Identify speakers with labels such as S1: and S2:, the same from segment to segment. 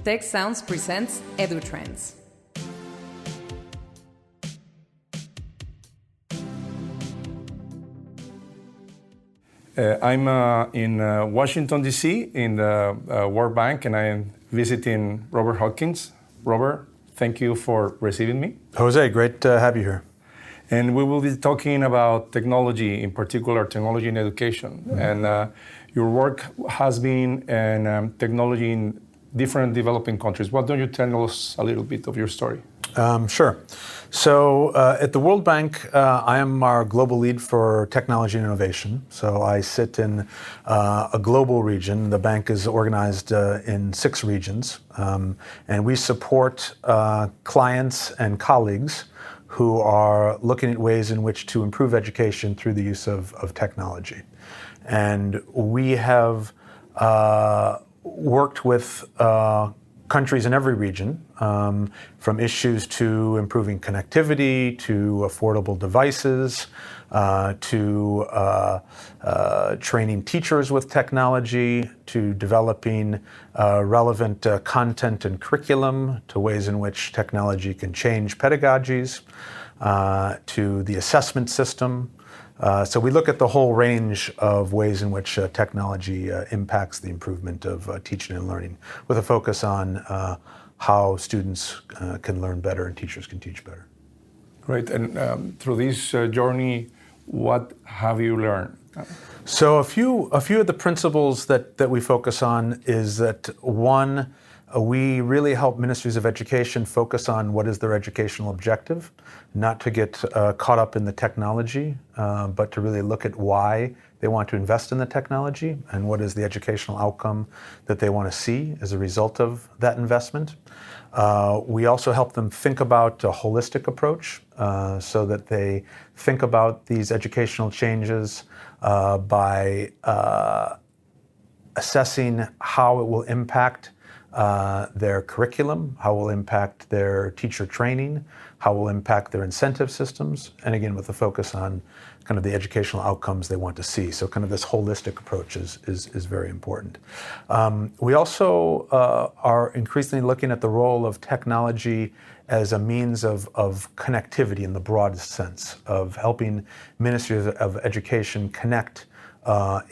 S1: Tec Sounds presents EduTrends.
S2: I'm in Washington, D.C. in the World Bank, and I am visiting Robert Hawkins. Robert, thank you for receiving me.
S3: Jose, great to have you here.
S2: And we will be talking about technology, in particular technology in education. Mm-hmm. And your work has been in technology in different developing countries. Why don't you tell us a little bit of your story?
S3: Sure. So at the World Bank, I am our global lead for technology and innovation. So I sit in a global region. The bank is organized in 6 regions. And we support clients and colleagues who are looking at ways in which to improve education through the use of technology. And we have worked with countries in every region, from issues to improving connectivity, to affordable devices, to training teachers with technology, to developing relevant content and curriculum, to ways in which technology can change pedagogies, to the assessment system. So we look at the whole range of ways in which technology impacts the improvement of teaching and learning, with a focus on how students can learn better and teachers can teach better.
S2: Great. And through this journey, what have you learned?
S3: So a few of the principles that we focus on is that, one, we really help ministries of education focus on what is their educational objective, not to get caught up in the technology, but to really look at why they want to invest in the technology and what is the educational outcome that they want to see as a result of that investment. We also help them think about a holistic approach, so that they think about these educational changes by assessing how it will impact their curriculum, how it will impact their teacher training, how it will impact their incentive systems, and again with a focus on kind of the educational outcomes they want to see. So kind of this holistic approach is very important. We also are increasingly looking at the role of technology as a means of connectivity in the broadest sense, of helping ministries of education connect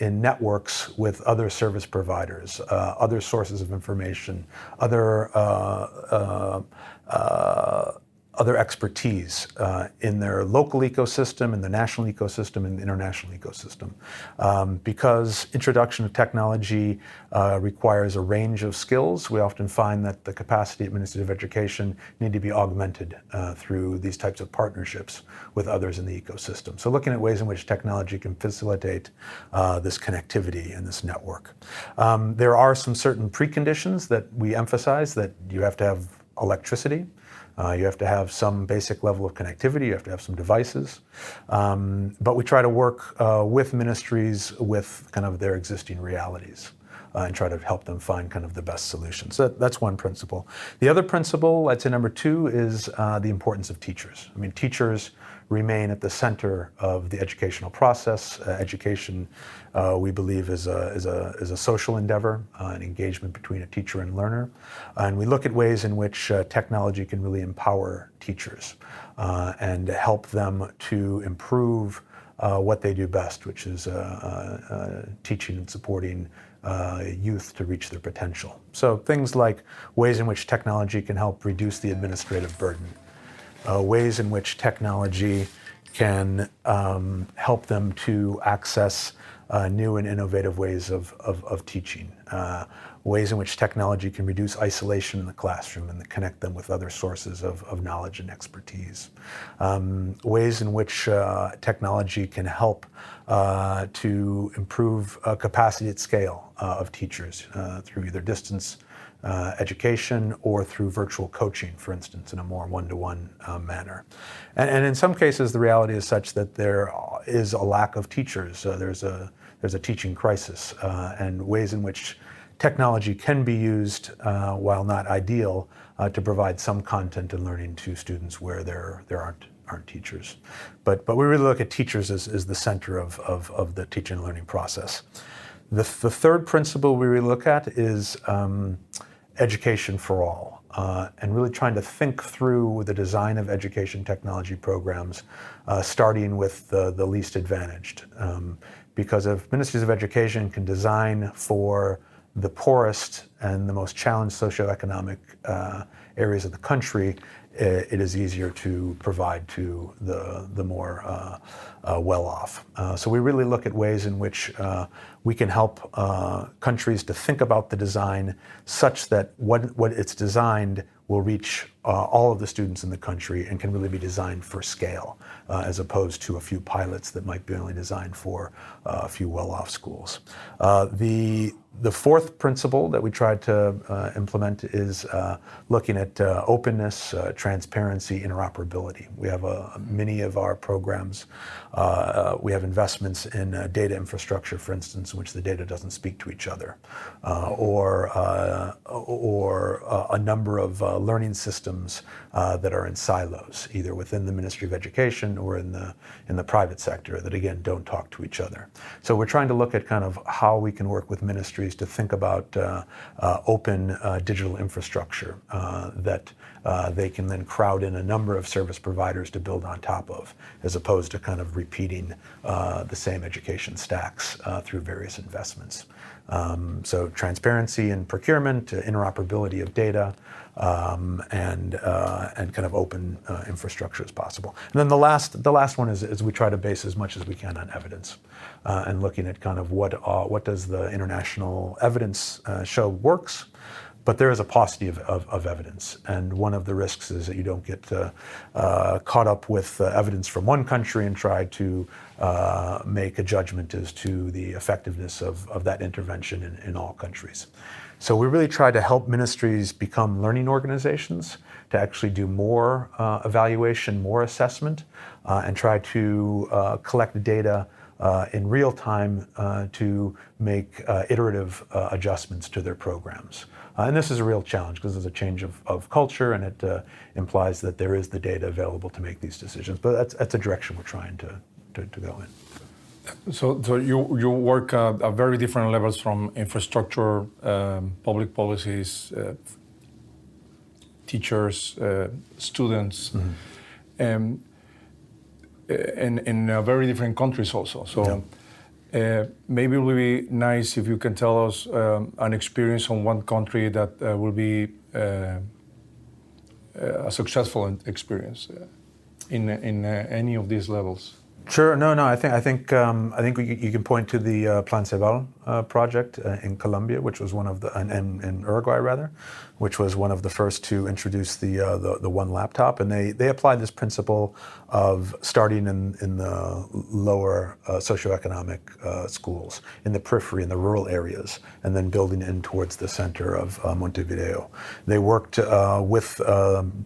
S3: in networks with other service providers, other sources of information, other expertise in their local ecosystem, in the national ecosystem, and the international ecosystem. Because introduction of technology requires a range of skills, we often find that the capacity administrative education need to be augmented through these types of partnerships with others in the ecosystem. So looking at ways in which technology can facilitate this connectivity and this network. There are some certain preconditions that we emphasize, that you have to have electricity. You have to have some basic level of connectivity, you have to have some devices. But we try to work with ministries with kind of their existing realities and try to help them find kind of the best solutions. So that's one principle. The other principle, I'd say number 2, is the importance of teachers. I mean, teachers remain at the center of the educational process. Education, we believe, is a social endeavor, an engagement between a teacher and learner. And we look at ways in which technology can really empower teachers and help them to improve what they do best, which is teaching and supporting youth to reach their potential. So things like ways in which technology can help reduce the administrative burden, ways in which technology can help them to access new and innovative ways of teaching, ways in which technology can reduce isolation in the classroom and connect them with other sources of knowledge and expertise, ways in which technology can help to improve capacity at scale of teachers through either distance education or through virtual coaching, for instance, in a more one-to-one manner. And in some cases, the reality is such that there is a lack of teachers. There's a teaching crisis, and ways in which technology can be used, while not ideal, to provide some content and learning to students where there aren't teachers. But we really look at teachers as the center of the teaching and learning process. The third principle we really look at is education for all, and really trying to think through the design of education technology programs, starting with the least advantaged. Because if ministries of education can design for the poorest and the most challenged socioeconomic areas of the country, it is easier to provide to the more well-off. So we really look at ways in which we can help countries to think about the design such that what it's designed will reach all of the students in the country and can really be designed for scale, as opposed to a few pilots that might be only designed for a few well-off schools. The fourth principle that we tried to implement is looking at openness, transparency, interoperability. We have many of our programs, we have investments in data infrastructure, for instance, in which the data doesn't speak to each other, or a number of learning systems that are in silos, either within the Ministry of Education or in the private sector, that again don't talk to each other. So we're trying to look at kind of how we can work with ministries to think about open digital infrastructure that they can then crowd in a number of service providers to build on top of, as opposed to kind of repeating the same education stacks through various investments. So transparency in procurement, interoperability of data, and kind of open infrastructure as possible. And then the last one is we try to base as much as we can on evidence, and looking at kind of what does the international evidence show works. But there is a paucity of evidence, and one of the risks is that you don't get caught up with evidence from one country and try to make a judgment as to the effectiveness of that intervention in all countries. So we really try to help ministries become learning organizations, to actually do more evaluation, more assessment, and try to collect data in real time to make iterative adjustments to their programs. And this is a real challenge because there's a change of culture, and it implies that there is the data available to make these decisions. But that's a direction we're trying to go in.
S2: So you work at very different levels, from infrastructure, public policies, teachers, students, and in very different countries also. So. Yeah. Maybe it would be nice if you can tell us an experience on one country that will be a successful experience in any of these levels.
S3: Sure. No. I think you can point to the Plan Ceval project in Colombia, which was one of the, in Uruguay rather, which was one of the first to introduce the one laptop, and they applied this principle of starting in the lower socioeconomic schools, in the periphery, in the rural areas, and then building in towards the center of Montevideo. They worked with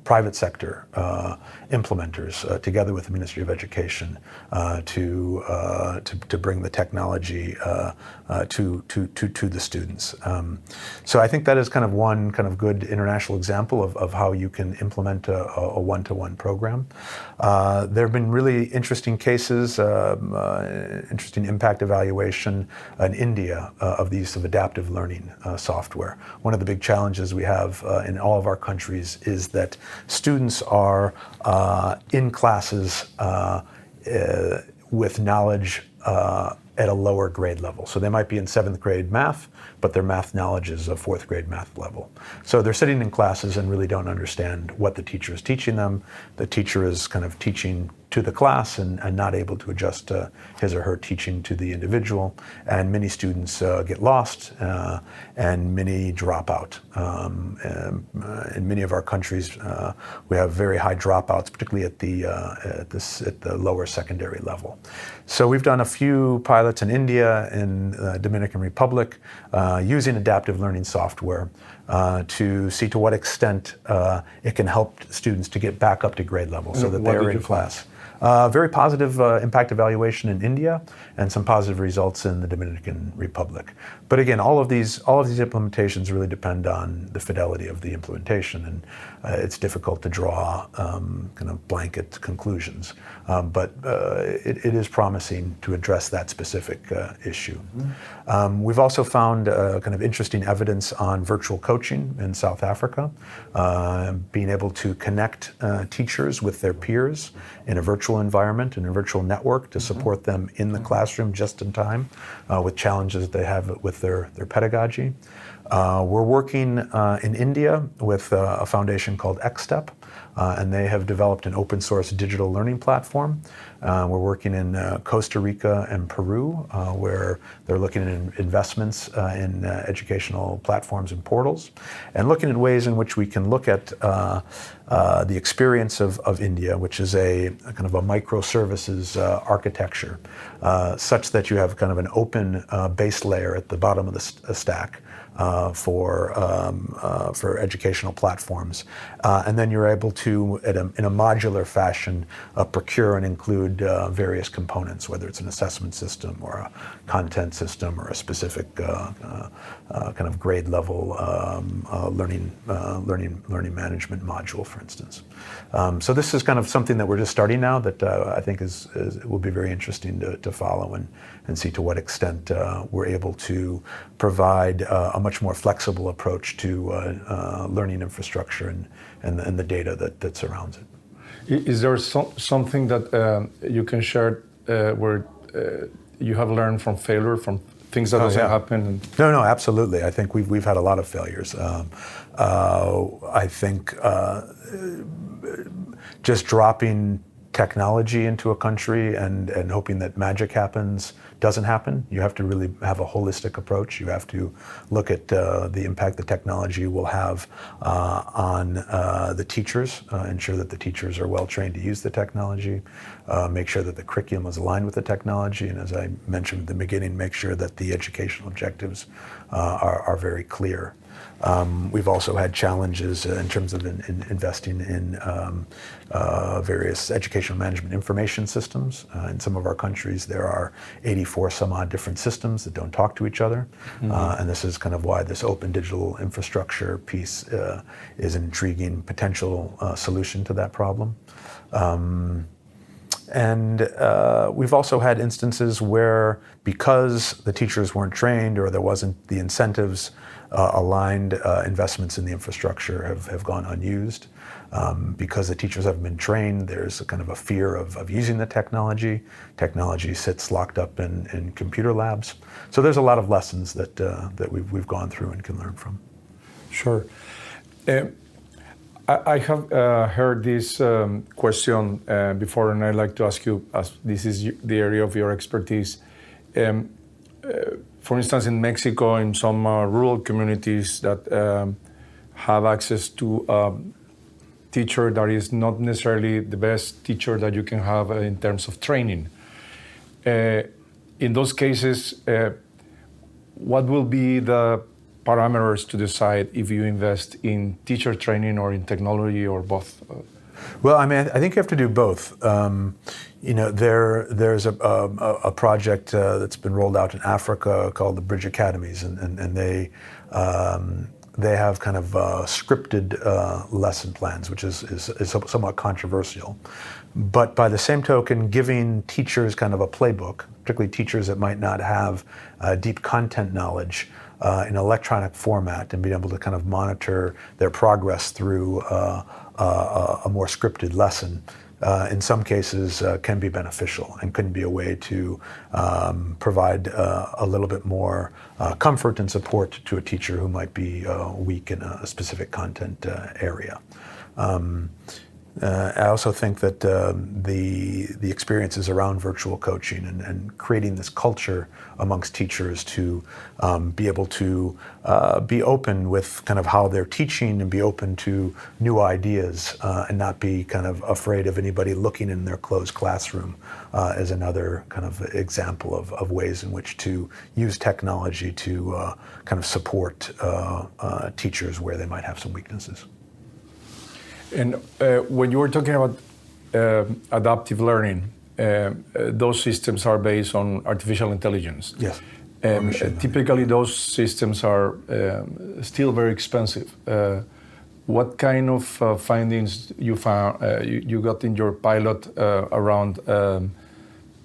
S3: private sector implementers together with the Ministry of Education to bring the technology to the students. So I think that is kind of one kind of good international example of how you can implement a one-to-one program. There have been really interesting cases, interesting impact evaluation in India of the use of adaptive learning software. One of the big challenges we have in all of our countries is that students are in classes with knowledge at a lower grade level. So they might be in 7th grade math, but their math knowledge is a 4th grade math level. So they're sitting in classes and really don't understand what the teacher is teaching them. The teacher is kind of teaching to the class and not able to adjust his or her teaching to the individual. And many students get lost and many drop out. In many of our countries, we have very high dropouts, particularly at the lower secondary level. So we've done a few pilots in India, in the Dominican Republic, using adaptive learning software to see to what extent it can help students to get back up to grade level so that they're in class. Very positive impact evaluation in India and some positive results in the Dominican Republic. But again, all of these implementations really depend on the fidelity of the implementation, and it's difficult to draw kind of blanket conclusions. But it is promising to address that specific issue. We've also found kind of interesting evidence on virtual coaching in South Africa, being able to connect teachers with their peers in a virtual environment, in a virtual network, to support them in the classroom just in time with challenges they have with their pedagogy. We're working in India with a foundation called XStep, and they have developed an open source digital learning platform. We're working in Costa Rica and Peru, where they're looking at investments in educational platforms and portals, and looking at ways in which we can look at the experience of India, which is a kind of a microservices architecture, such that you have kind of an open base layer at the bottom of the stack for educational platforms, and then you're able to, in a modular fashion, procure and include various components, whether it's an assessment system or a content system or a specific kind of grade level learning management module, for instance. So this is kind of something that we're just starting now that I think will be very interesting to follow and see to what extent we're able to provide a much more flexible approach to learning infrastructure and the data that surrounds it.
S2: Is there something that you can share where you have learned from failure, from things that doesn't happen?
S3: No, absolutely. I think we've had a lot of failures. I think just dropping technology into a country and hoping that magic happens doesn't happen. You have to really have a holistic approach. You have to look at the impact the technology will have on the teachers, ensure that the teachers are well trained to use the technology, make sure that the curriculum is aligned with the technology, and as I mentioned at the beginning, make sure that the educational objectives are very clear. We've also had challenges in terms of investing in various educational management information systems. In some of our countries, there are 84 some odd different systems that don't talk to each other. And this is kind of why this open digital infrastructure piece is an intriguing potential solution to that problem. And we've also had instances where, because the teachers weren't trained or there wasn't the incentives aligned, investments in the infrastructure have gone unused. Because the teachers haven't been trained, there's a kind of a fear of using the technology. Technology sits locked up in computer labs. So there's a lot of lessons that we've gone through and can learn from.
S2: Sure. I have heard this question before, and I'd like to ask you, as this is the area of your expertise. For instance, in Mexico, in some rural communities that have access to a teacher that is not necessarily the best teacher that you can have in terms of training. In those cases, what will be the parameters to decide if you invest in teacher training or in technology or both?
S3: Well, I mean, I think you have to do both. There's a project that's been rolled out in Africa called the Bridge Academies, and they have kind of scripted lesson plans, which is somewhat controversial. But by the same token, giving teachers kind of a playbook, particularly teachers that might not have deep content knowledge, in electronic format, and being able to kind of monitor their progress through a more scripted lesson, in some cases can be beneficial and can be a way to provide a little bit more comfort and support to a teacher who might be weak in a specific content area. I also think that the experiences around virtual coaching and creating this culture amongst teachers to be able to be open with kind of how they're teaching and be open to new ideas and not be kind of afraid of anybody looking in their closed classroom is another kind of example of ways in which to use technology to kind of support teachers where they might have some weaknesses.
S2: And when you were talking about adaptive learning, those systems are based on artificial intelligence.
S3: Yes.
S2: Typically, those systems are still very expensive. What kind of findings you found you got in your pilot around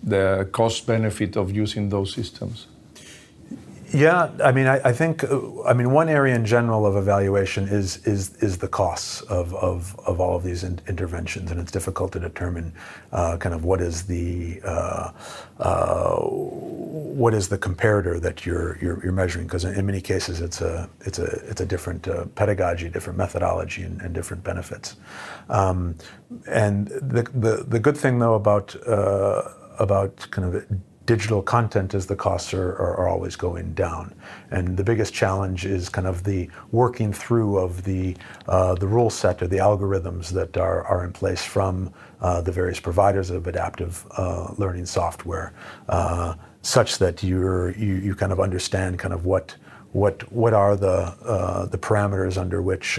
S2: the cost benefit of using those systems?
S3: Yeah, I mean, I think, one area in general of evaluation is the costs of all of these interventions, and it's difficult to determine kind of what is the comparator that you're measuring, because in many cases it's a different pedagogy, different methodology, and different benefits. And the good thing though about kind of digital content is the costs are always going down, and the biggest challenge is kind of the working through of the rule set or the algorithms that are in place from the various providers of adaptive learning software, such that you kind of understand kind of what are the parameters under which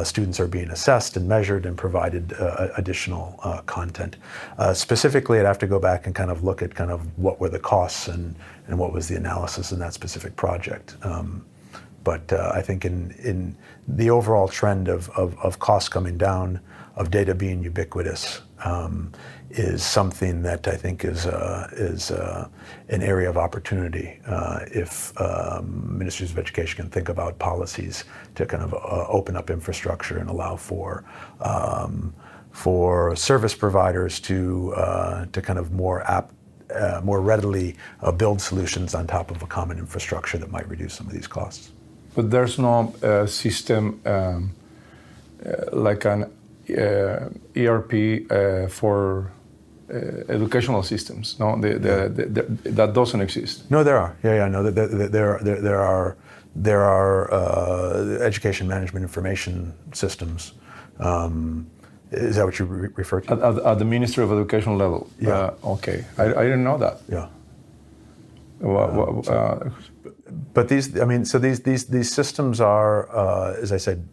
S3: students are being assessed and measured and provided additional content. Specifically, I'd have to go back and kind of look at kind of what were the costs and what was the analysis in that specific project. But I think in the overall trend of costs coming down, of data being ubiquitous, is something that I think is an area of opportunity if ministries of education can think about policies to kind of open up infrastructure and allow for service providers to kind of more readily build solutions on top of a common infrastructure that might reduce some of these costs.
S2: But there's no system like an ERP for educational systems. No, that doesn't exist.
S3: No, there are. No, there are education management information systems. Is that what you refer to?
S2: At the Ministry of Education level.
S3: Yeah.
S2: Okay, I didn't know that.
S3: Yeah.
S2: But
S3: these systems are, as I said,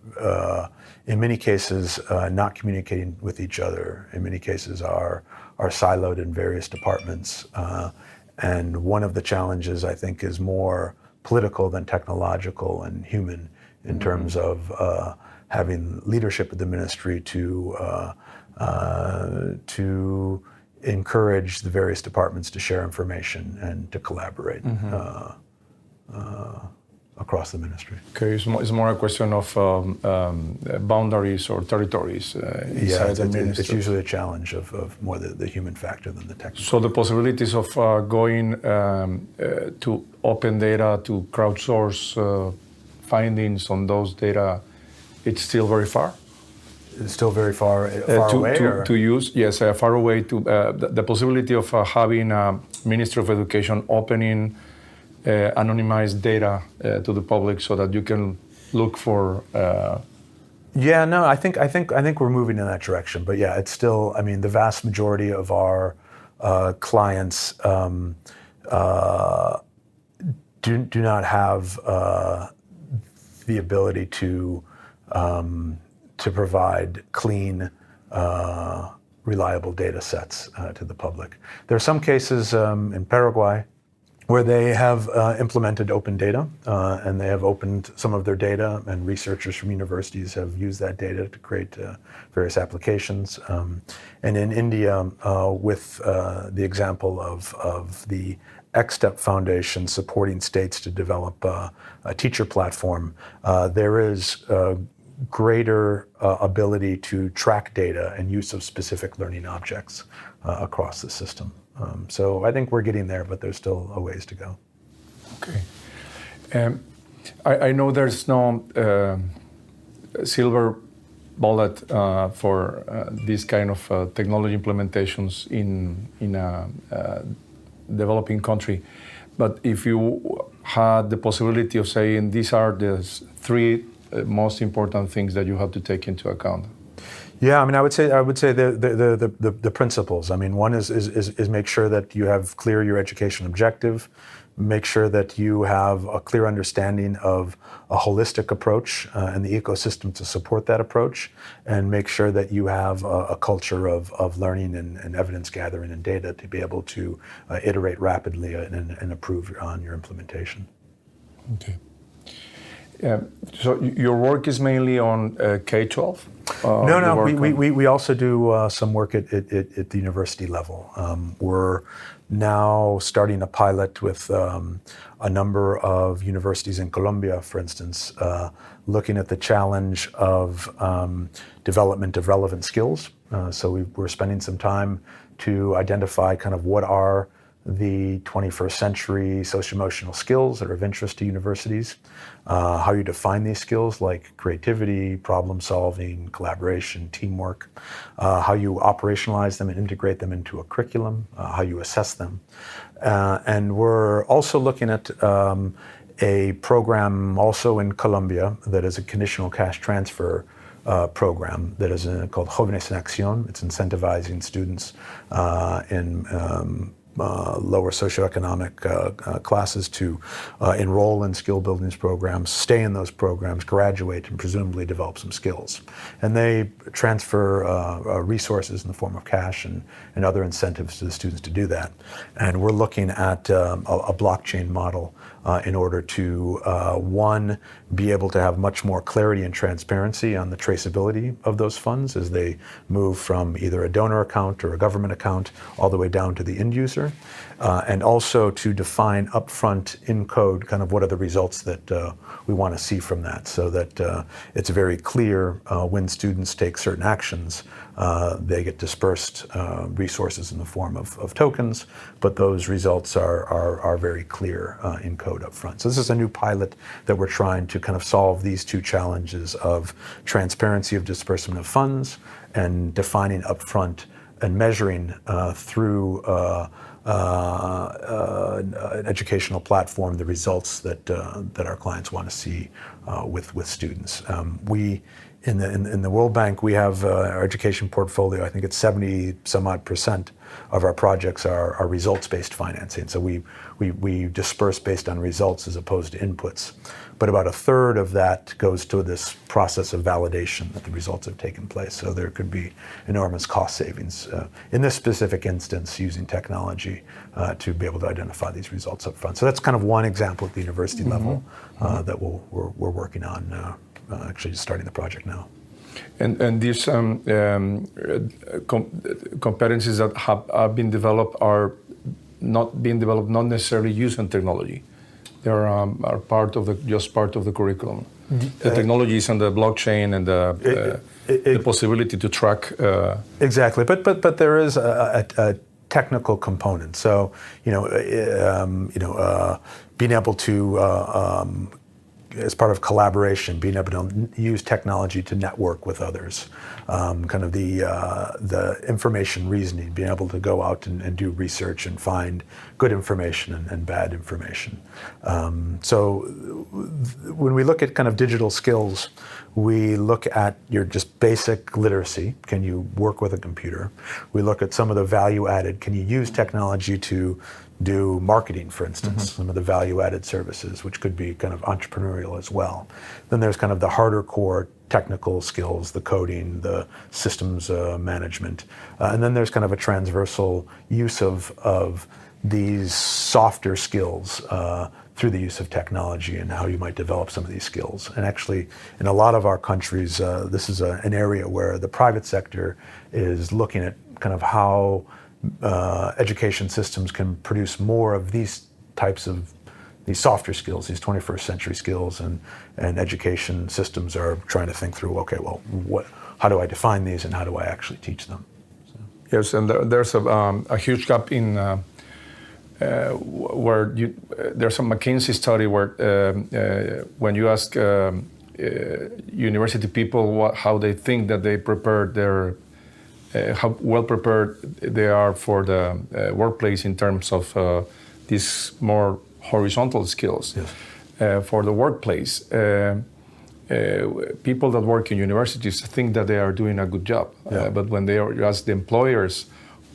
S3: in many cases not communicating with each other. In many cases are siloed in various departments. And one of the challenges, I think, is more political than technological and human in terms of having leadership of the ministry to encourage the various departments to share information and to collaborate across the ministry.
S2: Okay, it's more a question of boundaries or territories inside the ministry.
S3: It's usually a challenge of more the human factor than the technical.
S2: So the possibilities of going to open data, to crowdsource findings on those data, it's still very far?
S3: It's still very far away?
S2: To use, yes, far away. To the possibility of having a Ministry of Education opening anonymized data to the public so that you can look for.
S3: Yeah, no, I think we're moving in that direction. But yeah, it's still. I mean, the vast majority of our clients do not have the ability to provide clean, reliable data sets to the public. There are some cases in Paraguay where they have implemented open data, and they have opened some of their data, and researchers from universities have used that data to create various applications. And in India, with the example of the X-Step Foundation supporting states to develop a teacher platform, there is greater ability to track data and use of specific learning objects across the system. So I think we're getting there, but there's still a ways to go.
S2: Okay. I know there's no silver bullet for these kind of technology implementations in a developing country, but if you had the possibility of saying these are the three most important things that you have to take into account.
S3: Yeah, I mean, I would say the principles. I mean, one is make sure that you have clear your education objective. make sure that you have a clear understanding of a holistic approach and the ecosystem to support that approach, and make sure that you have a culture of learning and evidence gathering and data to be able to iterate rapidly and improve on your implementation.
S2: Okay. So your work is mainly on K-12?
S3: No. We also do some work at the university level. We're now starting a pilot with a number of universities in Colombia, for instance, looking at the challenge of development of relevant skills. So we're spending some time to identify kind of what are the 21st century socio-emotional skills that are of interest to universities, how you define these skills like creativity, problem solving, collaboration, teamwork, how you operationalize them and integrate them into a curriculum, how you assess them. And we're also looking at a program also in Colombia that is a conditional cash transfer program that is called Jóvenes en Acción. It's incentivizing students in lower socioeconomic classes to enroll in skill building programs, stay in those programs, graduate, and presumably develop some skills. And they transfer resources in the form of cash and other incentives to the students to do that. And we're looking at a blockchain model in order to, one, be able to have much more clarity and transparency on the traceability of those funds as they move from either a donor account or a government account all the way down to the end user, and also to define upfront in code kind of what are the results that we want to see from that, so that it's very clear when students take certain actions, they get dispersed resources in the form of tokens, but those results are very clear in code up front. So this is a new pilot that we're trying to kind of solve these two challenges of transparency of disbursement of funds and defining upfront and measuring through an educational platform the results that our clients want to see with students. We in the World Bank, we have our education portfolio. I think it's 70 some odd % of our projects are results-based financing. So we disperse based on results as opposed to inputs. But about a third of that goes to this process of validation that the results have taken place. So there could be enormous cost savings in this specific instance using technology to be able to identify these results up front. So that's kind of one example at the university level that we're working on. Actually just starting the project now.
S2: And these competencies that have been developed are not being developed, not necessarily using technology. They are part of the curriculum. The technologies and the blockchain and the possibility to track.
S3: Exactly, but there is a technical component. So being able to as part of collaboration, being able to use technology to network with others, kind of the information reasoning, being able to go out and do research and find good information and bad information. So when we look at kind of digital skills, we look at your just basic literacy. Can you work with a computer? We look at some of the value added. Can you use technology to do marketing, for instance, some of the value-added services, which could be kind of entrepreneurial as well. Then there's kind of the harder core technical skills, the coding, the systems management. And then there's kind of a transversal use of these softer skills through the use of technology and how you might develop some of these skills. And actually, in a lot of our countries, this is an area where the private sector is looking at kind of how education systems can produce more of these types of these softer skills, these 21st century skills, and education systems are trying to think through, okay, well, how do I define these and how do I actually teach them? So.
S2: Yes, and there's a huge gap in where there's a McKinsey study where when you ask university people how they think that they prepared their how well prepared they are for the workplace in terms of these more horizontal skills. Yes. For the workplace. People that work in universities think that they are doing a good job, but when they ask the employers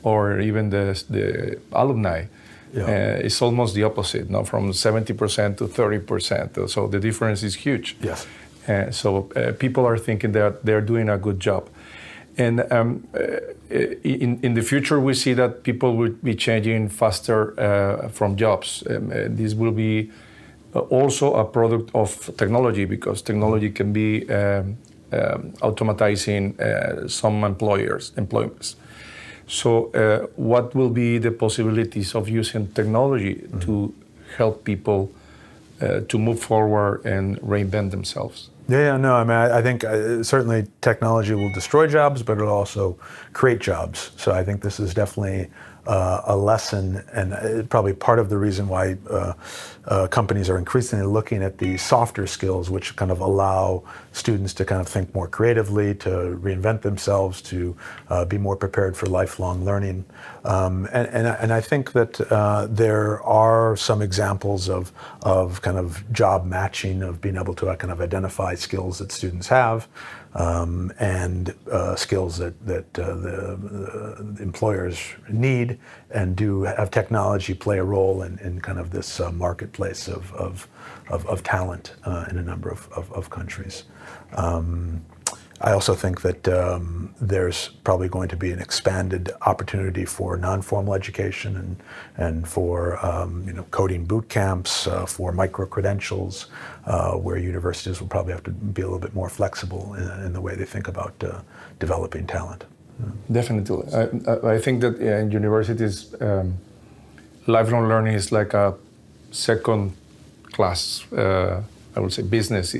S2: or even the alumni, It's almost the opposite, no? From 70% to 30%. So the difference is huge.
S3: Yes.
S2: So people are thinking that they're doing a good job. And in the future, we see that people will be changing faster from jobs. This will be also a product of technology, because technology can be automatizing some employments. So what will be the possibilities of using technology to help people to move forward and reinvent themselves?
S3: No, I mean, I think certainly technology will destroy jobs, but it'll also create jobs. So I think this is definitely a lesson, and probably part of the reason why companies are increasingly looking at the softer skills, which kind of allow students to kind of think more creatively, to reinvent themselves, to be more prepared for lifelong learning. And I think that there are some examples of kind of job matching, of being able to kind of identify skills that students have, and skills that the employers need, and do have technology play a role in kind of this marketplace of talent in a number of countries. I also think that there's probably going to be an expanded opportunity for non-formal education and for coding boot camps, for micro-credentials, where universities will probably have to be a little bit more flexible in the way they think about developing talent.
S2: Definitely. I think that in universities, lifelong learning is like a second class, I would say, business,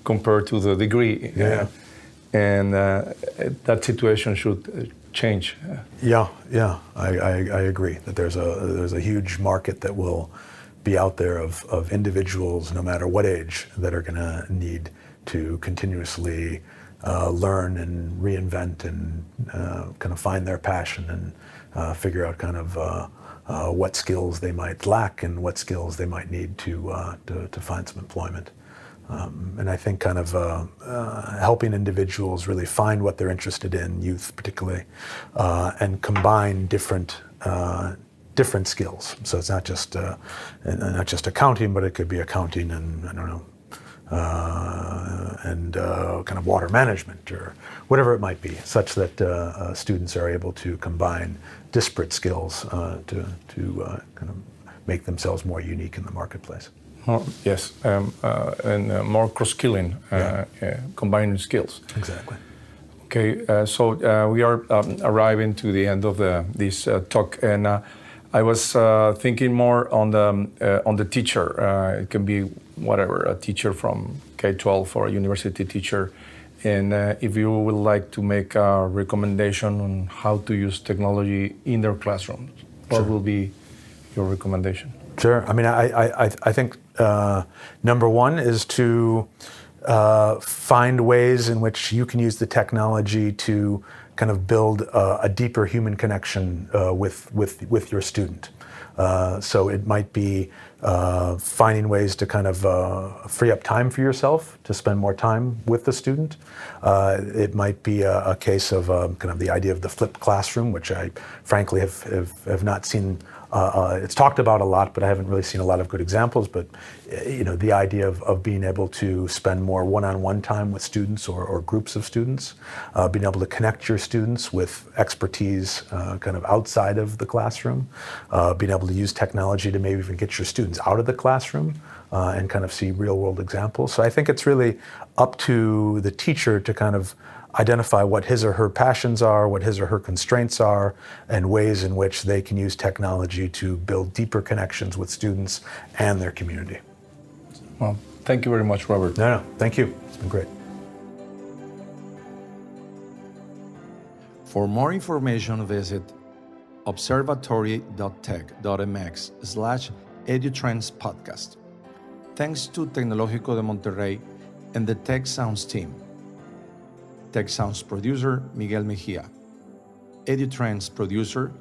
S2: compared to the degree. And that situation should change. I agree that there's a huge market that will be out there of individuals, no matter what age, that are going to need to continuously learn and reinvent and kind of find their passion and figure out kind of what skills they might lack and what skills they might need to find some employment. And I think kind of helping individuals really find what they're interested in, youth particularly, and combine different skills. So it's not just accounting, but it could be accounting and kind of water management or whatever it might be, such that students are able to combine disparate skills to kind of make themselves more unique in the marketplace. Yes, and more cross-skilling, combining skills.
S3: Exactly.
S2: Okay, so we are arriving to the end of this talk, and I was thinking more on the teacher. It can be whatever, a teacher from K-12 or a university teacher. And if you would like to make a recommendation on how to use technology in their classrooms, what will be your recommendation?
S3: Sure. I mean, I think number one is to find ways in which you can use the technology to kind of build a deeper human connection with your student. So it might be finding ways to kind of free up time for yourself to spend more time with the student. It might be a case of kind of the idea of the flipped classroom, which I frankly have not seen. It's talked about a lot, but I haven't really seen a lot of good examples. But the idea of being able to spend more one-on-one time with students or groups of students, being able to connect your students with expertise kind of outside of the classroom, being able to use technology to maybe even get your students out of the classroom and kind of see real-world examples. So I think it's really up to the teacher to kind of identify what his or her passions are, what his or her constraints are, and ways in which they can use technology to build deeper connections with students and their community.
S2: Well, thank you very much, Robert.
S3: No, thank you. It's been great.
S4: For more information, visit observatory.tech.mx/EduTrends podcast. Thanks to Tecnológico de Monterrey and the Tec Sounds team. Tec Sounds producer, Miguel Mejia. EduTrends producer,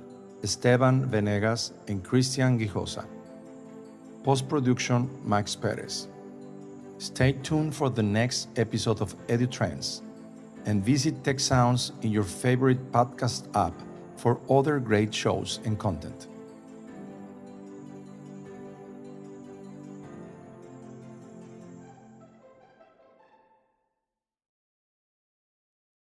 S4: Esteban Venegas and Christian Guijosa. Post-production, Max Perez. Stay tuned for the next episode of EduTrends and visit Tec Sounds in your favorite podcast app for other great shows and content.